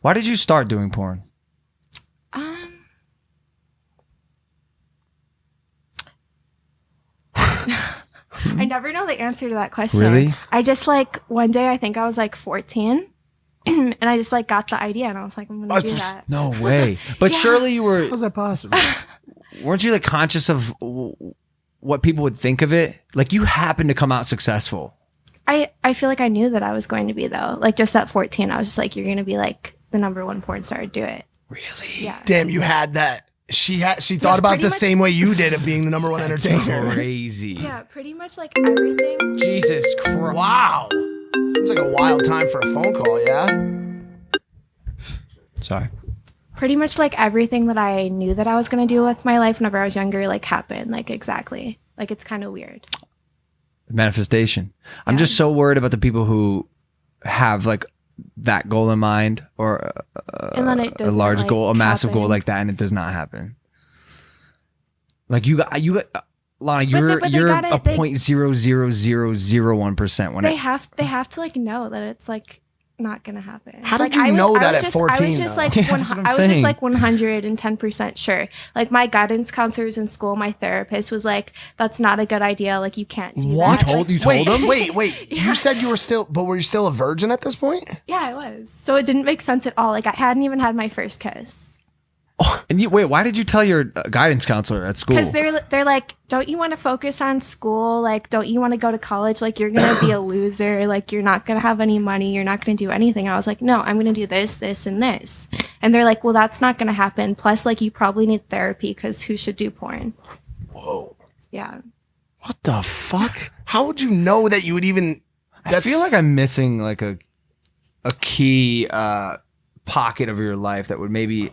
Why did you start doing porn? I never know the answer to that question. Really? I just like one day I think I was like 14 and I just like got the idea and I was like, I'm gonna do that. No way. But surely you were. How's that possible? Weren't you like conscious of what people would think of it? Like you happened to come out successful. I feel like I knew that I was going to be though. Like just at 14, I was just like, you're gonna be like the #1 porn star. Do it. Really? Yeah. Damn, you had that. She thought about the same way you did of being the #1 entertainer. Crazy. Yeah, pretty much like everything. Jesus Christ. Wow. Seems like a wild time for a phone call, yeah? Sorry. Pretty much like everything that I knew that I was gonna do with my life whenever I was younger, like happened. Like exactly. Like it's kind of weird. Manifestation. I'm just so worried about the people who have like that goal in mind or And then it a large like, goal, a massive goal happen. like that, and it does not happen. Like you got Lana, you're a 0.00001% when they have to like know that it's like not gonna happen. How did like, you know that I was at 14? I was just like Yeah, that's what I'm I was just saying. like 110% sure. Like my guidance counselors in school, my therapist was like, "That's not a good idea. Like you can't do What? that." You told them? Wait. Yeah. You said you were still, but were you still a virgin at this point? Yeah, I was. So it didn't make sense at all. Like I hadn't even had my first kiss. And wait, why did you tell your guidance counselor at school? Because they're like, don't you want to focus on school? Like, don't you want to go to college? Like, you're gonna be a loser. Like, you're not gonna have any money. You're not gonna do anything. And I was like, no, I'm gonna do this, this, and this. And they're like, well, that's not gonna happen. Plus, like, you probably need therapy because who should do porn? Whoa. Yeah. What the fuck? How would you know that you would even... I feel like I'm missing like a key pocket of your life that would maybe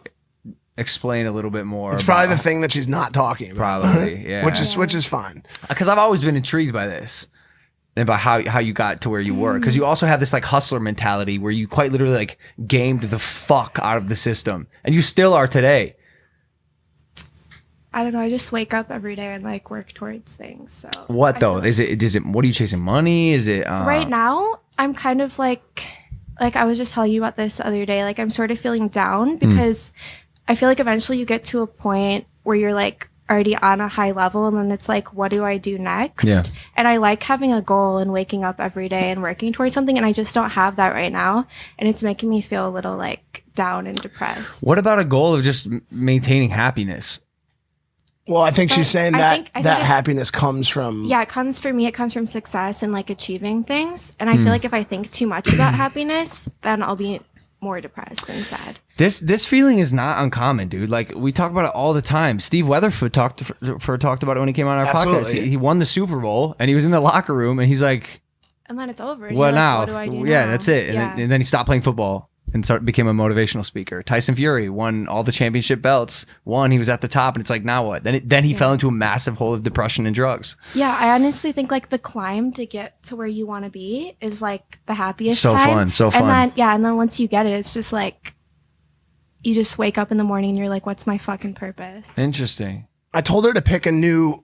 explain a little bit more. It's probably the thing that she's not talking about. Probably, yeah. which is fine. Because I've always been intrigued by this and by how you got to where you were. Because you also have this like hustler mentality where you quite literally like gamed the fuck out of the system, and you still are today. I don't know. I just wake up every day and like work towards things. So What I though? feel Is it? What are you chasing? Money? Is it? right now I'm kind of like I was just telling you about this the other day. Like I'm sort of feeling down because I feel like eventually you get to a point where you're like already on a high level and then it's like, what do I do next? Yeah. And I like having a goal and waking up every day and working towards something, and I just don't have that right now, and it's making me feel a little like down and depressed. What about a goal of just maintaining happiness? Well, I think she's saying I think that happiness comes from... Yeah, it comes from success and like achieving things. And I feel like if I think too much about happiness, then I'll be more depressed and sad. This feeling is not uncommon, dude. Like we talk about it all the time. Steve Weatherford talked about it when he came on our podcast. Absolutely. He won the Super Bowl and he was in the locker room and he's like, And then it's over. And "What you're like, now?" What do I do Yeah, now? that's it. And then he stopped playing football and became a motivational speaker. Tyson Fury won all the championship belts. He was at the top, and it's like, now what? Then he fell into a massive hole of depression and drugs. Yeah, I honestly think like the climb to get to where you want to be is like the happiest So time. fun. And then once you get it, it's just like you just wake up in the morning and you're like, what's my fucking purpose? Interesting. I told her to pick a new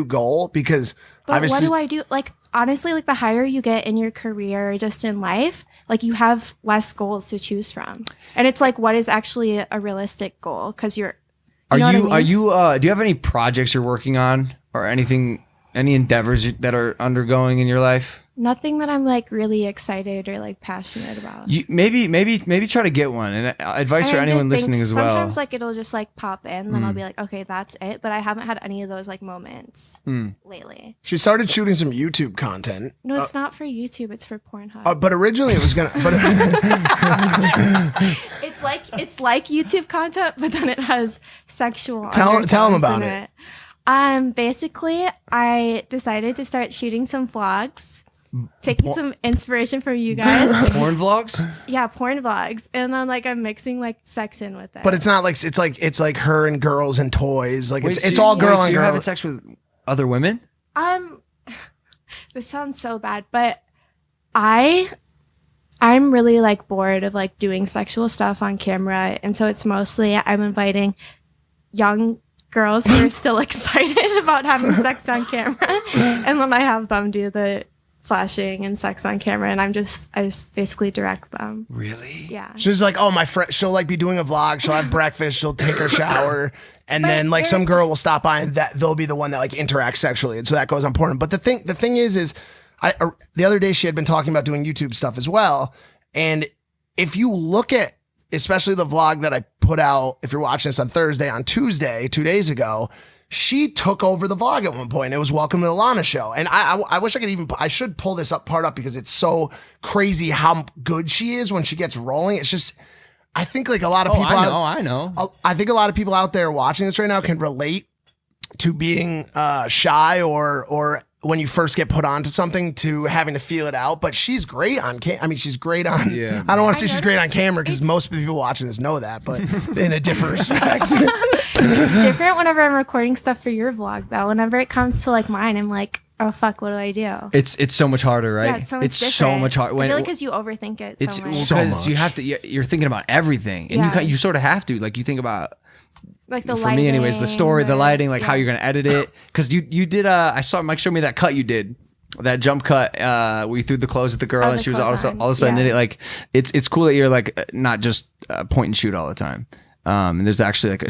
goal because But what obviously... do I do? Like, honestly, like the higher you get in your career or just in life, like you have less goals to choose from. And it's like, what is actually a realistic goal? Because do you have any projects you're working on or anything, any endeavors that are undergoing in your life? Nothing that I'm like really excited or like passionate about. You maybe try to get one, and advice for anyone listening as well. Sometimes like it'll just like pop in, then I'll be like, okay, that's it. But I haven't had any of those like moments lately. She started shooting some YouTube content. No, it's not for YouTube. It's for Pornhub. But originally it was gonna... But It's like YouTube content, but then it has sexual. Tell 'em undertones about in it. Basically, I decided to start shooting some vlogs, taking some inspiration from you guys. Porn vlogs? Yeah, porn vlogs, and then like I'm mixing like sex in with it. But it's not like... It's like her and girls and toys. Like Wait, it's all girl so and you're girl. having sex with other women? This sounds so bad, but I'm really like bored of like doing sexual stuff on camera, and so it's mostly I'm inviting young girls who are still excited about having sex on camera, and then I have them do the flashing and sex on camera, and I just basically direct them. Really? Yeah. She's like, oh, my friend, she'll like be doing a vlog. She'll have breakfast. She'll take her shower. And then like some girl will stop by and that they'll be the one that like interacts sexually. And so that goes on porn. But the thing is the other day she had been talking about doing YouTube stuff as well. And if you look at, especially the vlog that I put out, if you're watching this on Thursday, on Tuesday, 2 days ago, she took over the vlog at one point. It was Welcome to the Lana Show. And I wish I could I should pull this part up because it's so crazy how good she is when she gets rolling. It's just, I think like a lot of people. I know. I think a lot of people out there watching this right now can relate to being shy or when you first get put onto something to having to feel it out. But she's great on I mean, she's great on. Yeah. I don't want to say she's great on camera because most people watching this know that, but in a different respect. It's different whenever I'm recording stuff for your vlog, though. Whenever it comes to like mine, I'm like, oh fuck, what do I do? It's so much harder, right? Yeah, it's so much different. so much harder. I feel like because you overthink it It's so much. because you have to. You're thinking about everything, and Yeah. you sort of have to. Like you think about. Like the For lighting, me, anyways, the story, the lighting, like how yeah. you're gonna edit it, because you did. I saw Mike show me that cut you did. That jump cut where you threw the clothes at the girl Oh, and the she was all clothes of on. a sudden Yeah. in it. Like it's cool that you're like not just point and shoot all the time. And there's actually like a